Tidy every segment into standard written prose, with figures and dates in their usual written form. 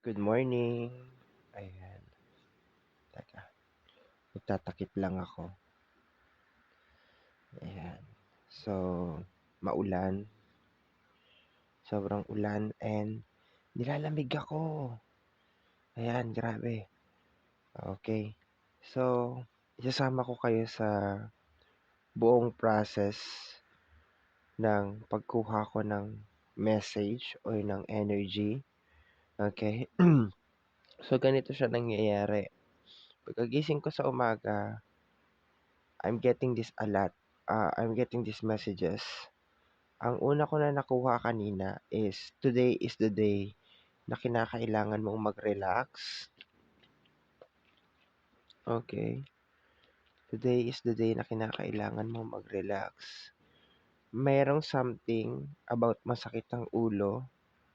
Good morning. Ayan, teka, magtatakip lang ako. Ayan. So, maulan, sobrang ulan and nilalamig ako. Ayan, grabe. Okay. So, isasama ko kayo sa buong process ng pagkuha ko ng message o ng energy. Okay. So, ganito siya nangyayari. Pagkagising ko sa umaga, I'm getting this a lot. I'm getting these messages. Ang una ko na nakuha kanina is today is the day na kinakailangan mong mag-relax. Okay. Today is the day na kinakailangan mong mag-relax. Merong something about masakit ang ulo.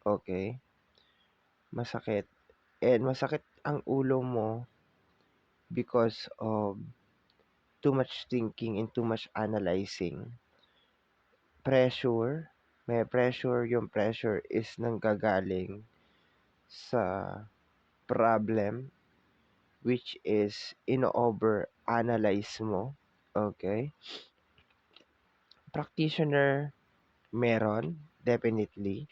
Okay. Masakit. And masakit ang ulo mo because of too much thinking and too much analyzing. Pressure. May pressure. Yung pressure is nanggagaling sa problem which is ino-over-analyze mo. Okay? Practitioner, meron, definitely.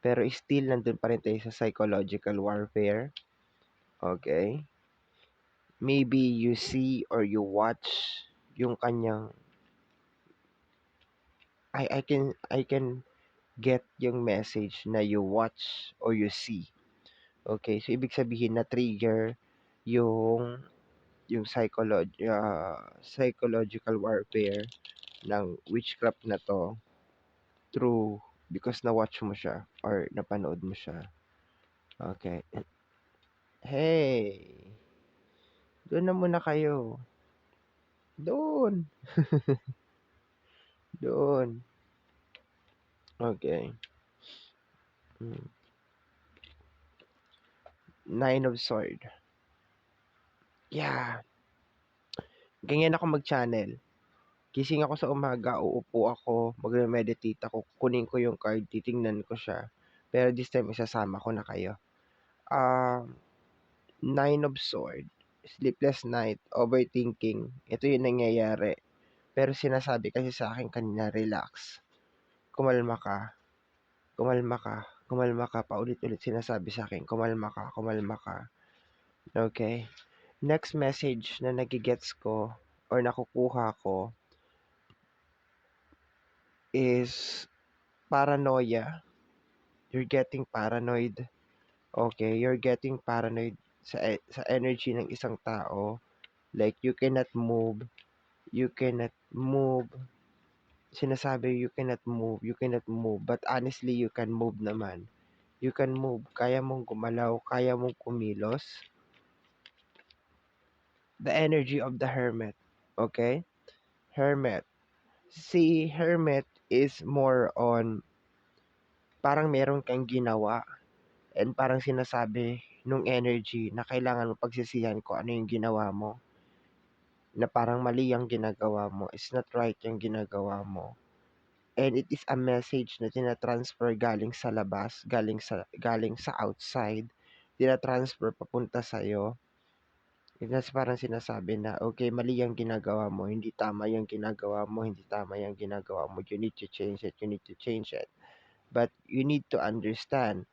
Pero still, nandun pa rin tayo sa psychological warfare. Okay? Maybe you see or you watch yung kanyang I can get yung message na you watch or you see. Okay, so ibig sabihin na trigger yung psychological warfare ng witchcraft na 'to through because na-watch mo siya or napanood mo siya. Okay. Hey, doon na muna kayo. Doon, doon. Okay. Hmm. Nine of Sword. Yeah, ganyan ako mag-channel. Gising ako sa umaga, uupo ako, magme-meditate ako, kunin ko yung card, titingnan ko siya. Pero this time isasama ko na kayo. Nine of Sword, sleepless night, overthinking. Ito yung nangyayari. Pero sinasabi kasi sa akin kanina, relax. Kumalma ka, kumalma ka, kumalma ka. Paulit-ulit sinasabi sa akin, kumalma ka, kumalma ka. Okay? Next message na nagigets ko or nakukuha ko is paranoia. You're getting paranoid. Okay? You're getting paranoid sa energy ng isang tao. Like, you cannot move. You cannot move. Sinasabi you cannot move. But honestly, you can move naman. You can move. Kaya mong gumalaw, kaya mong kumilos. The energy of the hermit. Okay? Hermit. Si hermit is more on parang meron kang ginawa and parang sinasabi nung energy na kailangan mo pagsisihan ko ano yung ginawa mo. Na parang mali ang ginagawa mo. It's not right yung ginagawa mo. And it is a message na tina-transfer galing sa labas, galing sa outside, tina-transfer papunta sa'yo. That's parang sinasabi na, okay, mali ang ginagawa mo, hindi tama yung ginagawa mo, hindi tama yung ginagawa mo, you need to change it, you need to change it. But you need to understand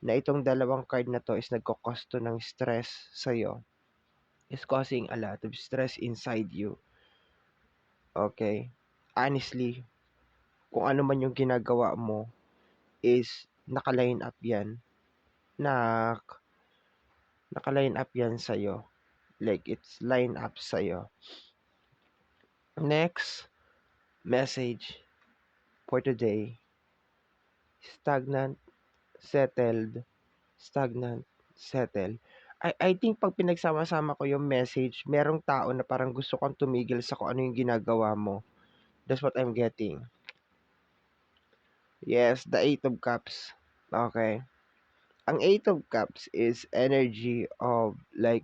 na itong dalawang card na to is nagkokosto ng stress sa'yo. Is causing a lot of stress inside you. Okay? Honestly, kung ano man yung ginagawa mo is naka-line up yan. Nak naka-line up yan sa'yo. Like, it's line up sa'yo. Next message for today. Stagnant, settled, stagnant, settled. I think pag pinagsama-sama ko yung message, merong tao na parang gusto kang tumigil sa kung ano yung ginagawa mo. That's what I'm getting. Yes, the Eight of Cups. Okay. Ang Eight of Cups is energy of like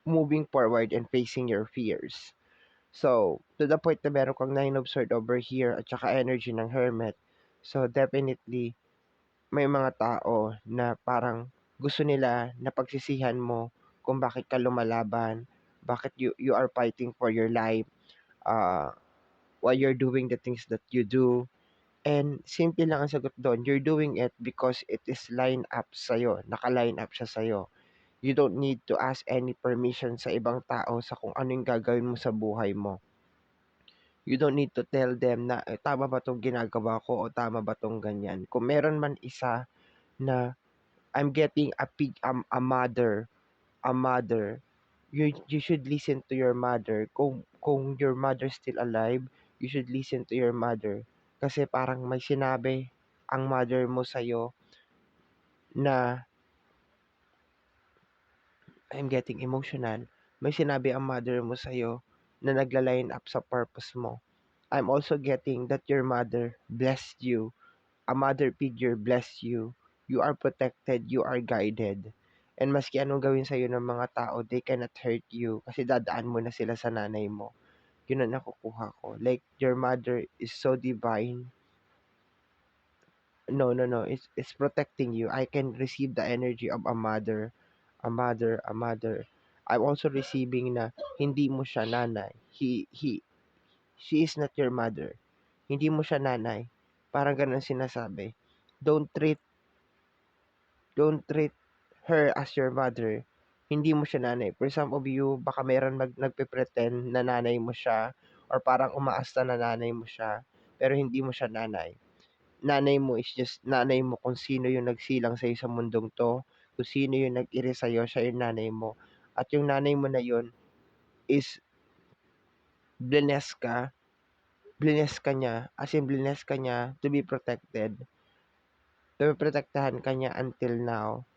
moving forward and facing your fears. So, to the point na meron kang Nine of Swords over here at saka energy ng Hermit. So, definitely, may mga tao na parang gusto nila na pagsisihan mo kung bakit ka lumalaban, bakit you are fighting for your life, uh, why you're doing the things that you do. And simple lang ang sagot doon, you're doing it because it is line up sa'yo, naka-line up siya sa'yo. You don't need to ask any permission sa ibang tao sa kung ano yung gagawin mo sa buhay mo. You don't need to tell them na tama ba 'tong ginagawa ko o tama ba 'tong ganyan. Kung meron man isa na I'm getting a mother, you should listen to your mother. Kung your mother still alive, you should listen to your mother. Kasi parang may sinabi ang mother mo sa'yo na I'm getting emotional. May sinabi ang mother mo sa'yo na nagla-line up sa purpose mo. I'm also getting that your mother blessed you. A mother figure blessed you. You are protected, you are guided. And maski anong gawin sa'yo ng mga tao, they cannot hurt you kasi dadaan mo na sila sa nanay mo. Yun ang nakukuha ko. Like, your mother is so divine. No, no, no. It's protecting you. I can receive the energy of a mother. A mother, a mother. I'm also receiving na hindi mo siya nanay. She is not your mother. Hindi mo siya nanay. Parang ganun sinasabi. Don't treat don't treat her as your mother. Hindi mo siya nanay. For some of you, baka meron nagpe-pretend na nanay mo siya or parang umaasta na nanay mo siya, pero hindi mo siya nanay. Nanay mo is just nanay mo kung sino yung nagsilang sa'yo sa mundong 'to, kung sino yung nag-iri sa'yo, siya yung nanay mo. At yung nanay mo na yun is blessed ka, blessed ka niya, as in blessed ka niya to be protected. Protektahan ka niya until now.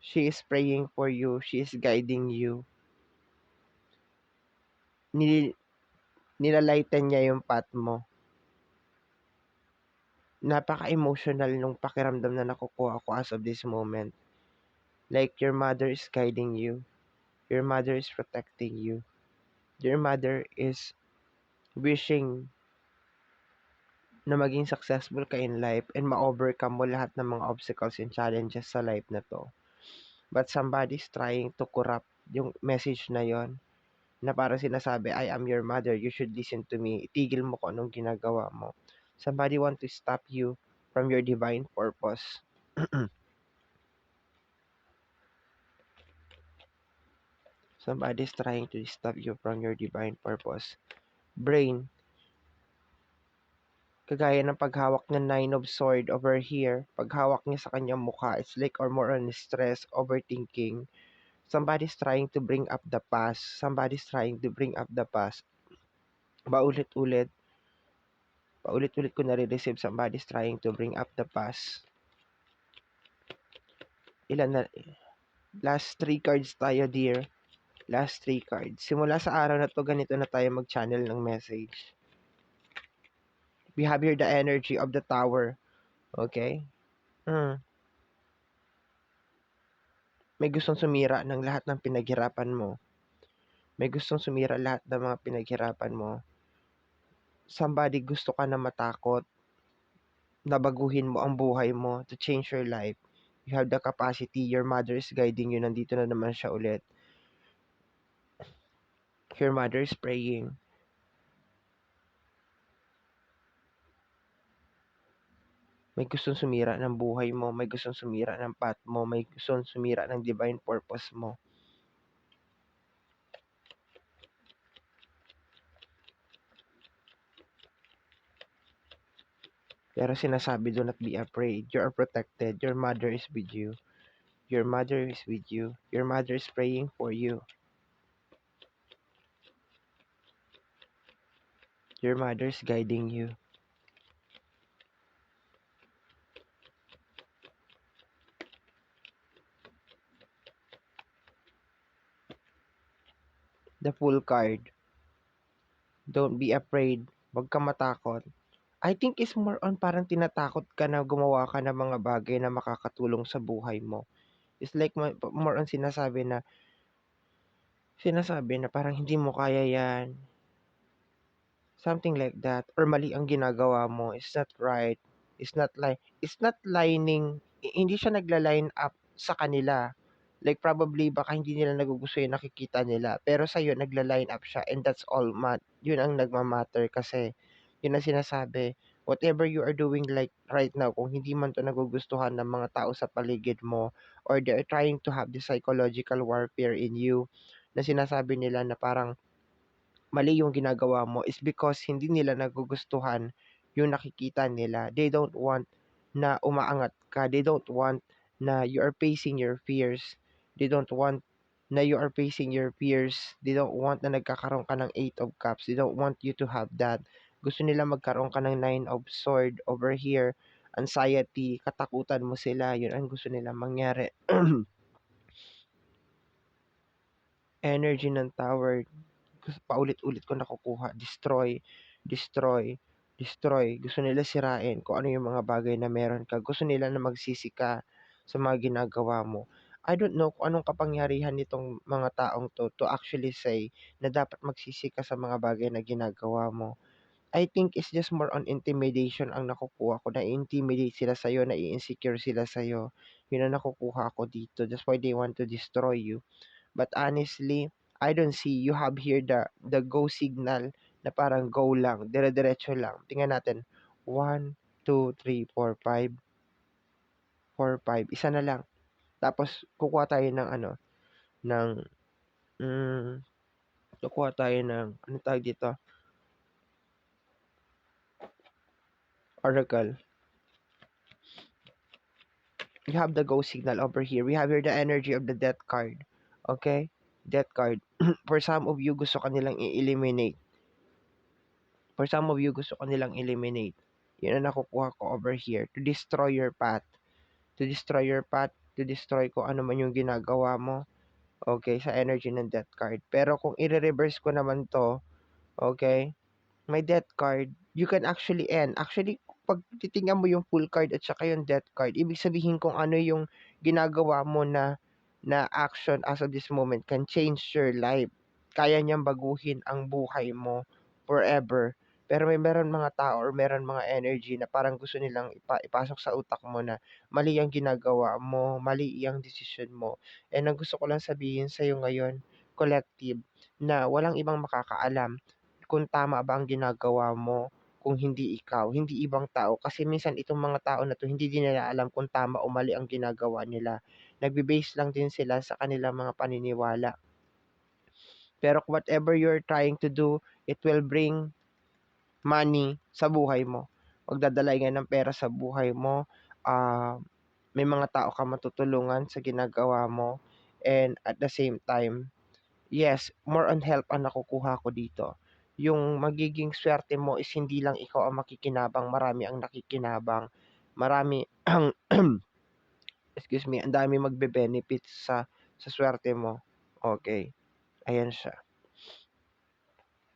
She is praying for you, she is guiding you. Nilalighten niya yung path mo. Napaka-emotional nung pakiramdam na nakukuha ko as of this moment. Like your mother is guiding you. Your mother is protecting you. Your mother is wishing na maging successful ka in life and ma-overcome mo lahat ng mga obstacles and challenges sa life na to. But somebody's trying to corrupt yung message na yon na parang sinasabi, I am your mother, you should listen to me. Itigil mo kung anong ginagawa mo. Somebody want to stop you from your divine purpose. Somebody's trying to stop you from your divine purpose. Brain, kagaya ng paghawak ng Nine of Sword over here, paghawak niya sa kanyang mukha, it's like or more on stress, overthinking. Somebody's trying to bring up the past. Somebody's trying to bring up the past. Paulit-ulit, paulit-ulit ko nare-receive, somebody's trying to bring up the past. Ilan na, last 3 cards tayo, dear. Last 3 cards. Simula sa araw na to, ganito na tayo mag-channel ng message. We have here the energy of the tower. Okay? May gustong sumira ng lahat ng pinaghirapan mo. May gustong sumira lahat ng mga pinaghirapan mo. Somebody gusto ka na matakot, na baguhin mo ang buhay mo, to change your life. You have the capacity. Your mother is guiding you. Nandito na naman siya ulit. Your mother is praying. May gustong sumira ng buhay mo. May gustong sumira ng path mo. May gustong sumira ng divine purpose mo. Pero sinasabi, do not be afraid. You are protected. Your mother is with you. Your mother is with you. Your mother is praying for you. Your mother is guiding you. The Fool card. Don't be afraid. Huwag kang matakot. I think it's more on parang tinatakot ka na gumawa ka ng mga bagay na makakatulong sa buhay mo. It's like more on sinasabi na parang hindi mo kaya yan. Something like that. Or mali ang ginagawa mo. It's not right. It's not lining. Hindi siya nagla-line up sa kanila. Like probably baka hindi nila nagugustuhan yung nakikita nila, pero sa'yo nagla-line up siya and that's all yun ang nagma-matter kasi yun ang sinasabi. Whatever you are doing like right now, kung hindi man 'to nagugustuhan ng mga tao sa paligid mo or they're trying to have the psychological warfare in you na sinasabi nila na parang mali yung ginagawa mo is because hindi nila nagugustuhan yung nakikita nila. They don't want na umaangat ka. They don't want na you are facing your fears. They don't want na you are facing your fears. They don't want na nagkakaroon ka ng 8 of Cups. They don't want you to have that. Gusto nila magkaroon ka ng 9 of Sword over here. Anxiety, katakutan mo sila. Yun ang gusto nila mangyari. Energy ng Tower. Paulit-ulit ko nakukuha, destroy, destroy, destroy. Gusto nila sirain kung ano yung mga bagay na meron ka. Gusto nila na magsisi ka sa mga ginagawa mo. I don't know kung anong kapangyarihan nitong mga taong to actually say na dapat magsisi ka sa mga bagay na ginagawa mo. I think it's just more on intimidation ang nakukuha ko. Na-intimidate sila sa'yo, na-insecure sila sa'yo. Yun ang nakukuha ko dito. That's why they want to destroy you. But honestly, I don't see you have here the go signal na parang go lang, dire-diretso lang. Tingnan natin. 1, 2, 3, 4, 5, 4, 5. Isa na lang. Tapos kukuha tayo ng ng mm, kukuha tayo ng ano tawag dito? Oracle. You have the go signal over here. We have here the energy of the death card. Okay? Death card. For some of you, gusto kanilang i-eliminate. For some of you, gusto ko nilang eliminate. Yun ang nakukuha ko over here. To destroy your path. To destroy your path. To destroy kung ano man yung ginagawa mo. Okay, sa energy ng death card. Pero kung i-reverse ko naman to, okay, may death card, you can actually end. Actually, pag titingnan mo yung full card at saka yung death card, ibig sabihin kung ano yung ginagawa mo na action as of this moment can change your life. Kaya niyang baguhin ang buhay mo forever. Pero meron mga tao or meron mga energy na parang gusto nilang ipasok sa utak mo na mali ang ginagawa mo, mali ang decision mo. And ang gusto ko lang sabihin sa'yo ngayon, collective, na walang ibang makakaalam kung tama ba ang ginagawa mo kung hindi ikaw, hindi ibang tao. Kasi minsan itong mga tao na 'to hindi din nila alam kung tama o mali ang ginagawa nila. Nagbe-base lang din sila sa kanilang mga paniniwala. Pero whatever you're trying to do, it will bring money sa buhay mo. Magdadala yan ng pera sa buhay mo. May mga tao ka matutulungan sa ginagawa mo. And at the same time, yes, more on help ang nakukuha ko dito. Yung magiging swerte mo is hindi lang ikaw ang makikinabang, marami ang nakikinabang. Marami ang excuse me, ang dami magbe-benefit sa swerte mo. Okay, ayan siya.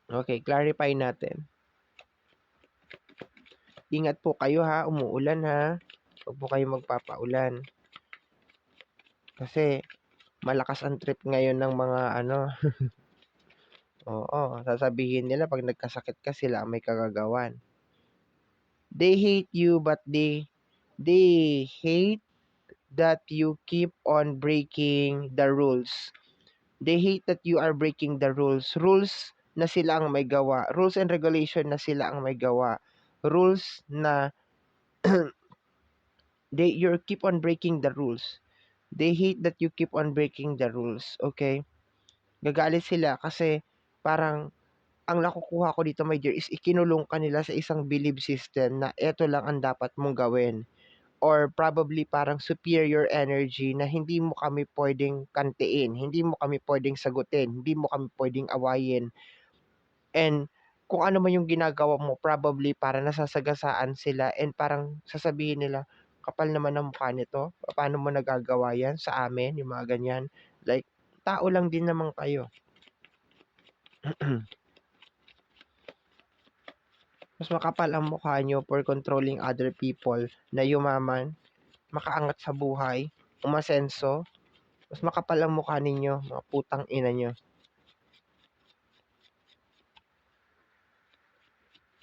Okay, clarify natin. Ingat po kayo ha, umuulan ha. Huwag po kayo magpapaulan. Kasi malakas ang trip ngayon ng mga oo, sasabihin nila pag nagkasakit ka sila ang may kagagawan. They hate you but they hate that you keep on breaking the rules. They hate that you are breaking the rules. Rules na sila ang may gawa. Rules and regulation na sila ang may gawa. Rules na you keep on breaking the rules. They hate that you keep on breaking the rules. Okay? Gagalit sila kasi parang ang nakukuha ko dito, my dear, is ikinulong ka nila sa isang belief system na eto lang ang dapat mong gawin. Or probably parang superior energy na hindi mo kami pwedeng kantiin, hindi mo kami pwedeng sagutin, hindi mo kami pwedeng awayin. And kung ano man yung ginagawa mo, probably para nasasagasaan sila and parang sasabihin nila, kapal naman ang mukha nito, paano mo nagagawa yan sa amin, yung mga ganyan. Like, tao lang din naman kayo. Mas makapal ang mukha nyo for controlling other people na yumaman, makaangat sa buhay, umasenso. Mas makapal ang mukha ninyo, mga putang ina nyo.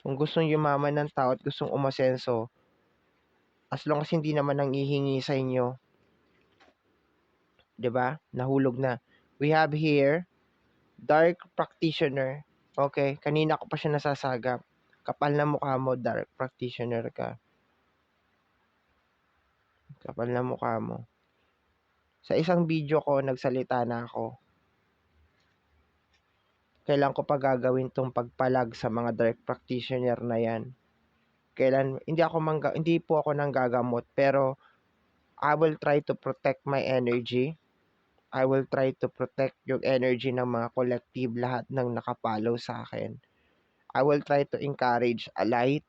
Kung gustong yumaman ng tao at gustong umasenso, as long as hindi naman nanghihingi sa inyo, 'di ba? Nahulog na. We have here dark practitioner. Okay, kanina ko pa siya nasasagap. Kapal na mukha mo, dark practitioner ka. Kapal na mukha mo. Sa isang video ko, nagsalita na ako. Kailan ko pa gagawin tong pagpalag sa mga dark practitioner na yan. Hindi po ako nanggagamot, pero I will try to protect my energy. I will try to protect yung energy ng mga collective, lahat ng nakapollow sa akin. I will try to encourage a light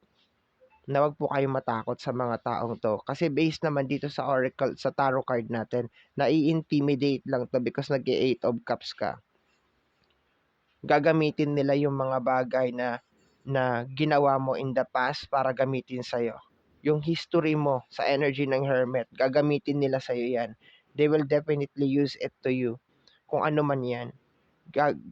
na wag po kayong matakot sa mga taong to. Kasi based naman dito sa oracle, sa tarot card natin, nai-intimidate lang to because nag-8 of cups ka. Gagamitin nila yung mga bagay na ginawa mo in the past para gamitin sa'yo. Yung history mo sa energy ng hermit, gagamitin nila sa'yo yan. They will definitely use it to you. Kung ano man yan.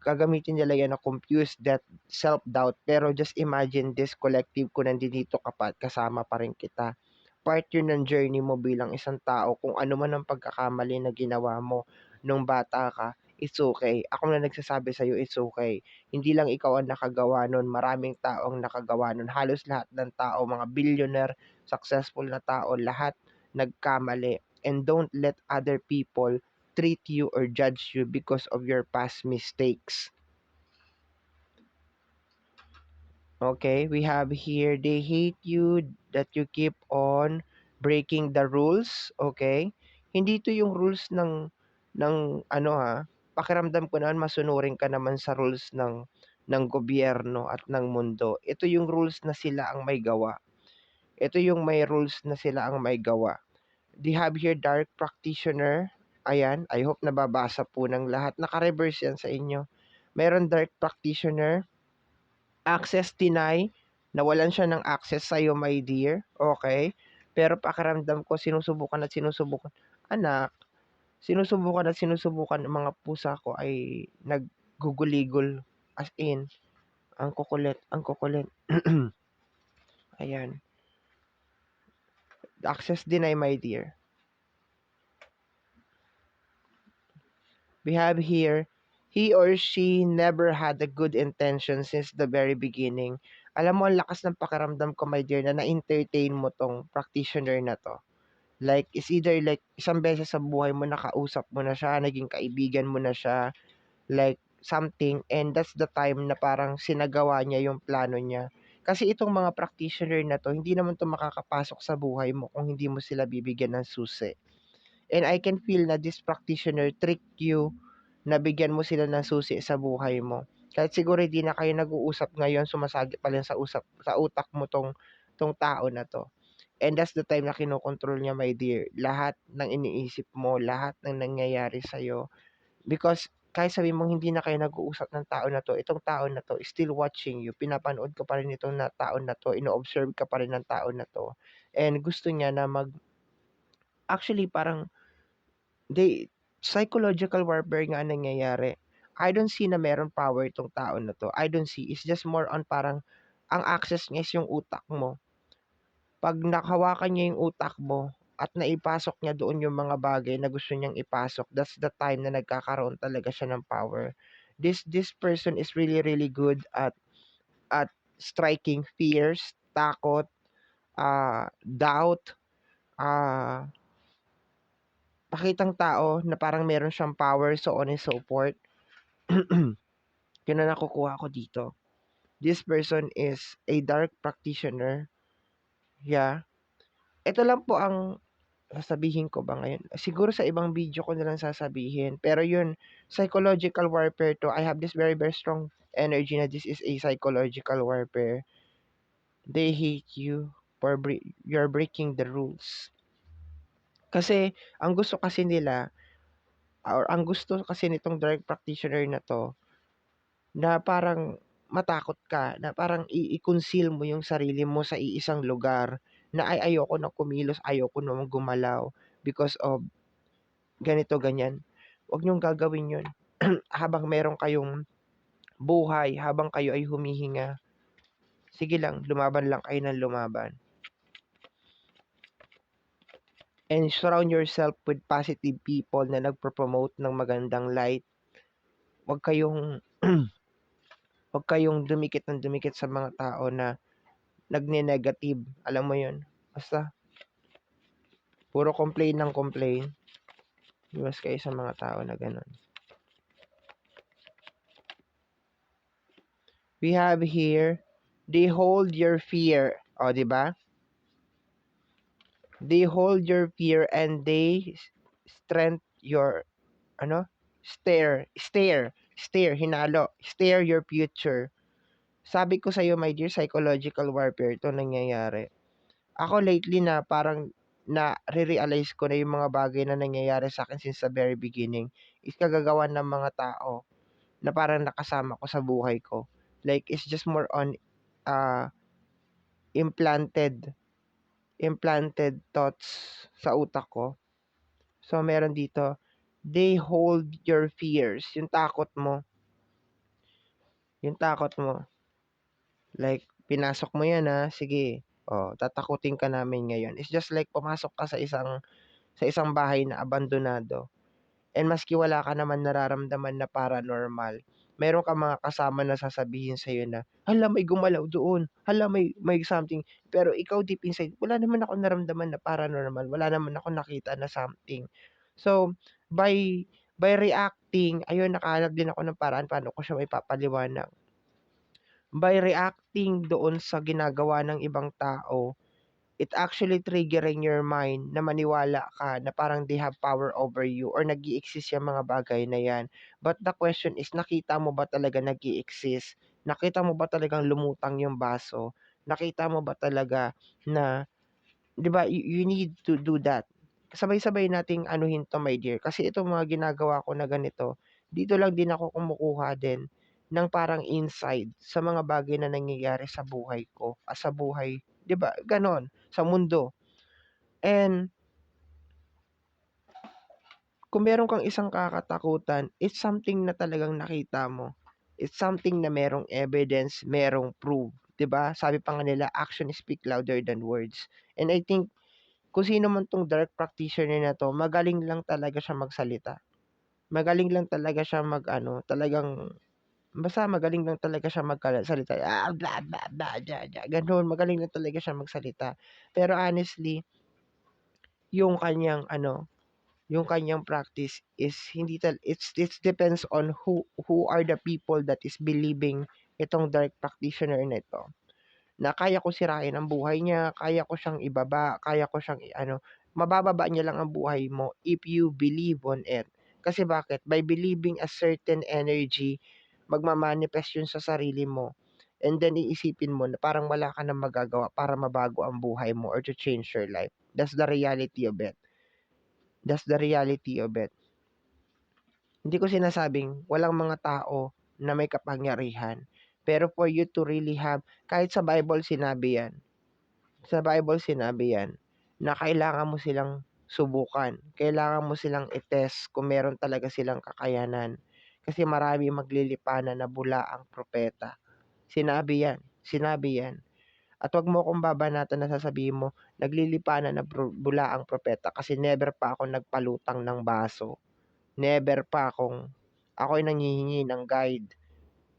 Gagamitin nila yan na confuse that self-doubt. Pero just imagine this collective kung nandito ka pa at kasama pa rin kita. Part yun ng journey mo bilang isang tao. Kung ano man ang pagkakamali na ginawa mo nung bata ka, it's okay. Ako na nagsasabi sa'yo, it's okay. Hindi lang ikaw ang nakagawa nun. Maraming taong nakagawa nun. Halos lahat ng tao, mga billionaire, successful na tao, lahat nagkamali. And don't let other people treat you or judge you because of your past mistakes. Okay, we have here, they hate you that you keep on breaking the rules. Okay, hindi to yung rules ng ano ha. Pakiramdam ko naman masunurin ka naman sa rules ng gobyerno at ng mundo. Ito yung rules na sila ang may gawa. Ito yung may rules na sila ang may gawa. They have here dark practitioner. Ayan, I hope nababasa po ng lahat. Naka-reverse yan sa inyo. Meron dark practitioner, access deny, nawalan siya ng access sa'yo, my dear. Okay? Pero pakiramdam ko, sinusubukan at sinusubukan. Anak, sinusubukan ng mga pusa ko ay nagguguligol. As in, ang kukulit, ang kukulit. Ayan. Access deny, my dear. We have here, he or she never had a good intention since the very beginning. Alam mo, ang lakas ng pakiramdam ko, my dear, na na-entertain mo tong practitioner na to. Like, it's either like, isang beses sa buhay mo, nakausap mo na siya, naging kaibigan mo na siya, like, something, and that's the time na parang sinagawa niya yung plano niya. Kasi itong mga practitioner na to, hindi naman to makakapasok sa buhay mo kung hindi mo sila bibigyan ng susi. And I can feel na this practitioner trick you, na bigyan mo sila ng susi sa buhay mo. Kahit siguro hindi na kayo nag-uusap ngayon, sumasagi pa rin sa utak mo tong tao na to. And that's the time na kinokontrol niya, my dear. Lahat ng iniisip mo, lahat ng nangyayari sa'yo. Because kahit sabi mong hindi na kayo nag-uusap ng tao na to, itong tao na to is still watching you. Pinapanood ka pa rin itong tao na to, ino-observe ka pa rin ng tao na to. And gusto niya na actually parang psychological warfare nga nangyayari. I don't see na meron power itong tao na to. I don't see. It's just more on parang ang access niya is yung utak mo. Pag nakahawakan niya yung utak mo at naipasok niya doon yung mga bagay na gusto niyang ipasok, that's the time na nagkakaroon talaga siya ng power. This person is really really good at striking fears, takot, doubt, pakitang tao na parang meron siyang power, so on and so forth. Yun na nakukuha ko dito. This person is a dark practitioner. Yeah. Ito lang po ang sasabihin ko ba ngayon. Siguro sa ibang video ko na lang sasabihin. Pero yun, psychological warfare to. I have this very, very strong energy na this is a psychological warfare. They hate you for you're breaking the rules. Kasi, ang gusto kasi nila, or ang gusto kasi nitong dark practitioner na to, na parang matakot ka, na parang i-conceal mo yung sarili mo sa iisang lugar, na ayoko na kumilos, ayoko na gumalaw because of ganito, ganyan. Huwag niyong gagawin yun. Habang meron kayong buhay, habang kayo ay humihinga, sige lang, lumaban lang kayo ng lumaban. and surround yourself with positive people na nagpo-promote ng magandang light. Huwag kayong huwag kayong dumikit ng dumikit sa mga tao na nagne-negative, alam mo 'yun? Basta puro complain ng complain. Iwas kayo sa mga tao na gano'n. We have here, they hold your fear. O, 'di ba? They hold your fear and they strengthen your stare your future. Sabi ko sa'yo, my dear, psychological warfare 'to nangyayari. Ako lately na parang na-realize ko na yung mga bagay na nangyayari sa akin since the very beginning is kagagawan ng mga tao na parang nakasama ko sa buhay ko. Like, it's just more on uh, implanted thoughts sa utak ko. So, meron dito, they hold your fears, yung takot mo. Like, pinasok mo yan sige, tatakutin ka namin ngayon. It's just like pumasok ka sa isang bahay na abandonado. And maski wala ka naman nararamdaman na paranormal, meron kang mga kasama na sasabihin sa'yo na, hala may gumalaw doon, hala may something. Pero ikaw deep inside, wala naman ako naramdaman na paranormal, wala naman ako nakita na something. So, by reacting, ayun nakahanap din ako ng paraan paano ko siya maipapaliwanag. By reacting doon sa ginagawa ng ibang tao, it actually triggering your mind na maniwala ka na parang they have power over you or nag-i-exist yung mga bagay na yan. But the question is, nakita mo ba talaga nag-i-exist? Nakita mo ba talagang lumutang yung baso? Nakita mo ba talaga na, 'di ba, you need to do that. Sabay-sabay nating anuhin to, my dear. Kasi itong mga ginagawa ko na ganito, dito lang din ako kumukuha din ng parang insight sa mga bagay na nangyayari sa buhay ko, sa buhay, 'di ba? Ganon, sa mundo. And kung meron kang isang kakatakutan, it's something na talagang nakita mo. It's something na merong evidence, merong proof, 'di ba? Sabi pa nga nila, action speak louder than words. And I think kung sino man 'tong dark practitioner na 'to, magaling lang talaga siya magsalita. Magaling lang talaga siya talagang basta magaling lang talaga siya magsalita. Blah, blah, blah, blah, blah, gano'n. Magaling lang talaga siya magsalita. Pero honestly, yung kanyang yung kanyang practice is hindi it's depends on who are the people that is believing itong dark practitioner na ito. Na kaya ko sirain ang buhay niya, kaya ko siyang ibaba, kaya ko siyang mabababa niya lang ang buhay mo if you believe on it. Kasi bakit? By believing a certain energy, magma-manifest yun sa sarili mo. And then iisipin mo na parang wala ka nang magagawa para mabago ang buhay mo or to change your life. That's the reality of it. That's the reality of it. Hindi ko sinasabing walang mga tao na may kapangyarihan. Pero for you to really have, kahit sa Bible sinabi yan, na kailangan mo silang subukan. Kailangan mo silang i-test kung meron talaga silang kakayanan. Kasi marami maglilipanan na bula ang propeta. Sinabi yan. At wag mo akong babanatan na sasabihin mo, naglilipanan na bula ang propeta kasi never pa ako nagpalutang ng baso. Never pa ako'y nanghihingi ng guide.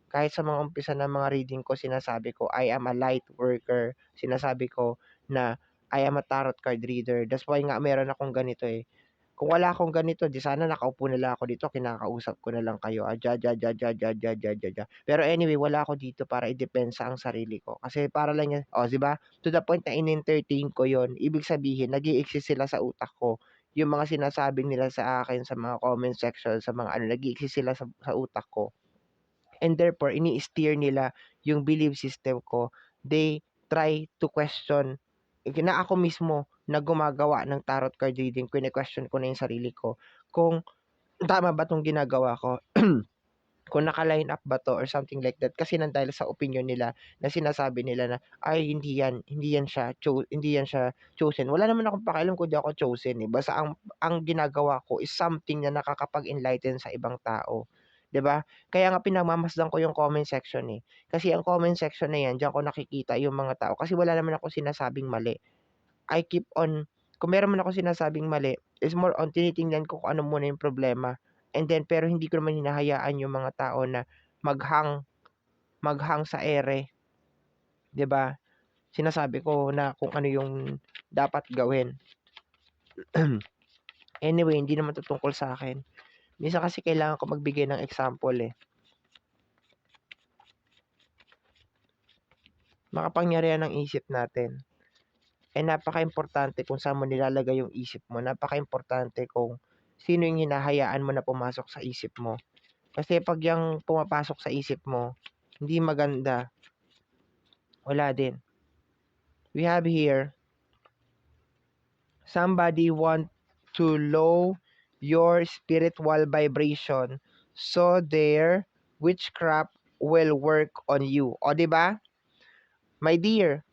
Kahit sa mga umpisa ng mga reading ko, sinasabi ko, I am a light worker. Sinasabi ko na I am a tarot card reader. That's why nga meron akong ganito eh. Kung wala akong ganito, di sana nakaupo na lang ako dito, kinakausap ko na lang kayo. Pero anyway, wala ako dito para i-depensa ang sarili ko. Kasi para lang yan, di ba? To the point na in-entertain ko yon. Ibig sabihin, nag-i-exist sila sa utak ko. Yung mga sinasabing nila sa akin sa mga comment section, sa mga nag-i-exist sila sa utak ko. And therefore, ini-steer nila yung belief system ko. They try to question na ako mismo na gumagawa ng tarot card reading, question ko na yung sarili ko kung tama ba 'tong ginagawa ko. Kung naka-line up ba 'to or something like that. Kasi dahil sa opinion nila na sinasabi nila na, "Ay hindi yan siya chosen." Wala naman akong pakialam kung di ako chosen, eh. Basta ang ginagawa ko is something na nakakapag-enlighten sa ibang tao, 'di ba? Kaya nga pinagmamasdan ko yung comment section, eh. Kasi ang comment section na yan, diyan ko nakikita yung mga tao kasi wala naman akong sinasabing mali. I keep on kung meron man akong sinasabing mali, is more on tinitingnan ko kung ano muna yung problema. And then, pero hindi ko naman hinahayaan yung mga tao na maghang sa ere. 'Di ba? Sinasabi ko na kung ano yung dapat gawin. Anyway, hindi naman 'to tungkol sa akin. Minsan kasi kailangan ko magbigay ng example, eh. Makapangyarihan ng isip natin. Napakaimportante kung saan mo nilalagay yung isip mo. Napakaimportante kung sino yung hinahayaan mo na pumasok sa isip mo. Kasi 'pag yang pumapasok sa isip mo, hindi maganda, wala din. We have here, somebody want to low your spiritual vibration so their witchcraft will work on you. O, 'di ba? My dear,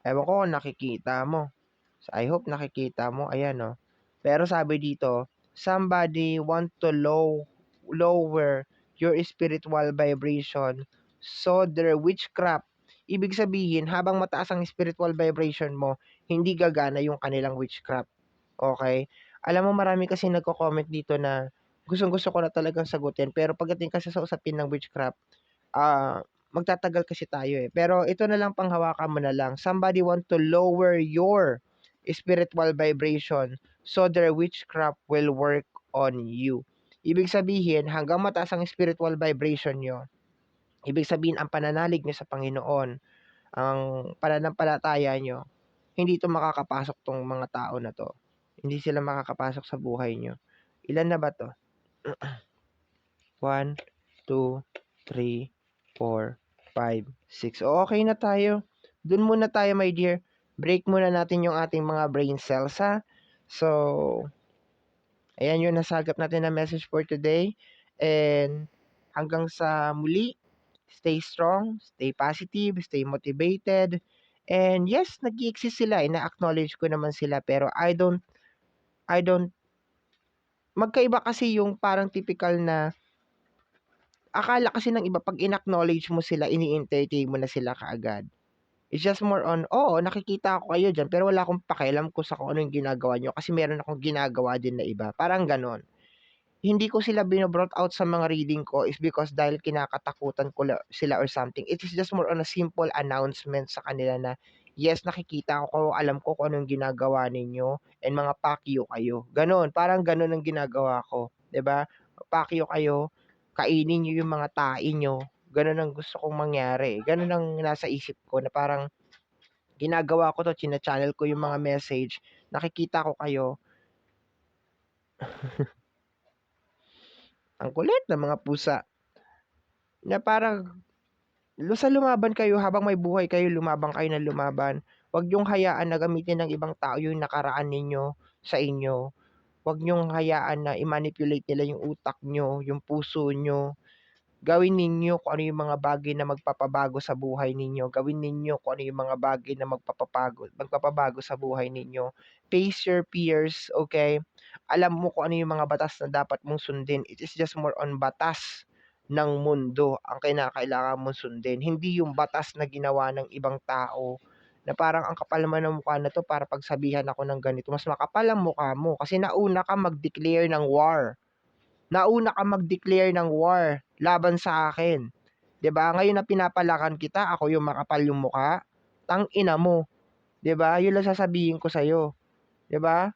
ewan ko kung nakikita mo. So, I hope nakikita mo, ayan, oh. Pero sabi dito, somebody want to lower your spiritual vibration so their witchcraft. Ibig sabihin, habang mataas ang spiritual vibration mo, hindi gagana yung kanilang witchcraft. Okay? Alam mo, marami kasi nagko-comment dito na gustong-gusto ko na talagang sagutin, pero pagdating kasi sa usapin ng witchcraft, magtatagal kasi tayo, eh. Pero ito na lang, panghawakan mo na lang. Somebody want to lower your spiritual vibration so their witchcraft will work on you. Ibig sabihin, hanggang mataas ang spiritual vibration nyo, ibig sabihin, ang pananalig nyo sa Panginoon, ang pananampalataya nyo, hindi ito makakapasok tong mga tao na to. Hindi sila makakapasok sa buhay nyo. Ilan na ba to? 1, 2, 3, 4, 5, 6. O, okay na tayo. Dun muna tayo, my dear. Break muna natin yung ating mga brain cells, ha? So, ayan yung nasagap natin na message for today. And hanggang sa muli, stay strong, stay positive, stay motivated. And yes, nag-i-exist sila. Ina-acknowledge ko naman sila. Pero I don't, magkaiba kasi yung parang typical na akala kasi ng iba 'pag in-acknowledge mo sila, ini-entertain mo na sila kaagad. It's just more on, oo, nakikita ko kayo diyan pero wala akong pakialam kung sa kung ano yung ginagawa niyo kasi meron akong ginagawa din na iba, parang gano'n. Hindi ko sila bino-brought out sa mga reading ko is because dahil kinakatakutan ko sila or something. It is just more on a simple announcement sa kanila na, yes, nakikita ko, alam ko kung anong ginagawa ninyo and mga pakyo kayo. Gano'n, parang gano'n ang ginagawa ko, 'di ba? Pakyo kayo, kainin niyo yung mga tae niyo. Gano'n ang gusto kong mangyari. Gano'n ang nasa isip ko na parang ginagawa ko 'to, china-channel ko yung mga message, nakikita ko kayo. Ang kulit ng mga pusa. Na parang basta lumaban kayo habang may buhay kayo, lumaban kayo ng lumaban. Huwag niyong hayaan na gamitin ng ibang tao yung nakaraan ninyo sa inyo. Huwag niyong hayaan na i-manipulate nila yung utak niyo, yung puso niyo. Gawin ninyo kung ano yung mga bagay na magpapabago sa buhay ninyo. Gawin ninyo kung ano yung mga bagay na magpapabago sa buhay ninyo. Face your fears, okay? Alam mo kung ano yung mga batas na dapat mong sundin. It is just more on batas ng mundo ang kinakailangan mong sundin. Hindi yung batas na ginawa ng ibang tao na parang ang kapal naman ng mukha na to para pagsabihan ako ng ganito. Mas makapal ang mukha mo kasi nauna ka mag-declare ng war. Nauna ka mag-declare ng war laban sa akin. 'Di ba? Ngayon na pinapalakan kita, ako yung makapal yung mukha. Tang-ina mo, 'di ba? Yun lang sasabihin ko sa 'di ba?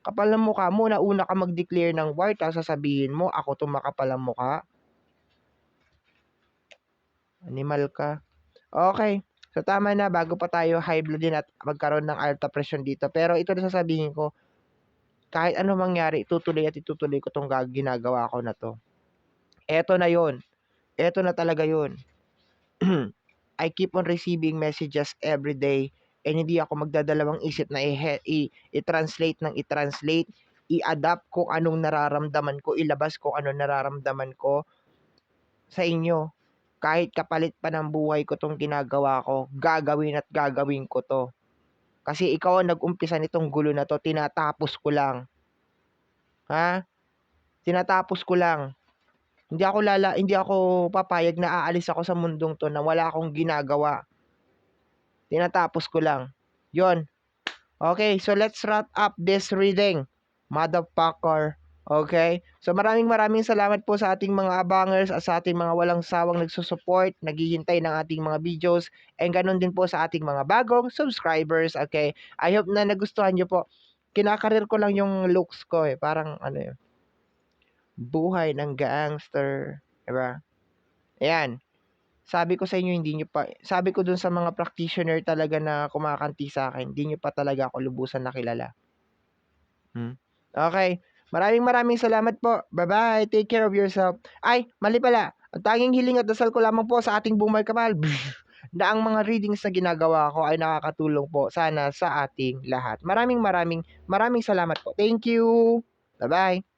Kapal ng mukha mo, nauna ka mag-declare ng war, tapos sasabihin mo, ako 'tong makapal ang mukha. Animal ka. Okay. So tama na, bago pa tayo high blood din at magkaroon ng alta pressure dito. Pero ito na sasabihin ko, kahit ano mangyari, itutuloy at itutuloy ko 'tong ginagawa ko na 'to. Eto na 'yon. Eto na talaga 'yon. I keep on receiving messages every day and hindi ako magdadalawang isip na i-translate ng i-translate, i-adapt kung anong nararamdaman ko, ilabas kung anong nararamdaman ko sa inyo. Kahit kapalit pa ng buhay ko 'tong ginagawa ko, gagawin at gagawin ko 'to. Kasi ikaw ang nag-umpisa nitong gulo na 'to, tinatapos ko lang. Ha? Tinatapos ko lang. Hindi ako papayag na aalis ako sa mundong 'to na wala akong ginagawa. Tinatapos ko lang. 'Yon. Okay, so let's wrap up this reading. Motherfucker. Okay? So maraming salamat po sa ating mga abangers at sa ating mga walang sawang nagsusupport, naghihintay ng ating mga videos, and ganun din po sa ating mga bagong subscribers. Okay? I hope na nagustuhan nyo po. Kinakarir ko lang yung looks ko eh. Parang ano yun. Buhay ng gangster. Diba? Ayan. Sabi ko sa inyo, hindi nyo pa, sabi ko dun sa mga practitioner talaga na kumakanti sa akin, hindi nyo pa talaga ako lubusan nakilala. Okay. Maraming salamat po. Bye-bye. Take care of yourself. Ay, mali pala. Ang tanging hiling at dasal ko lamang po sa ating bumay kapal na ang mga readings na ginagawa ko ay nakakatulong po sana sa ating lahat. Maraming salamat po. Thank you. Bye-bye.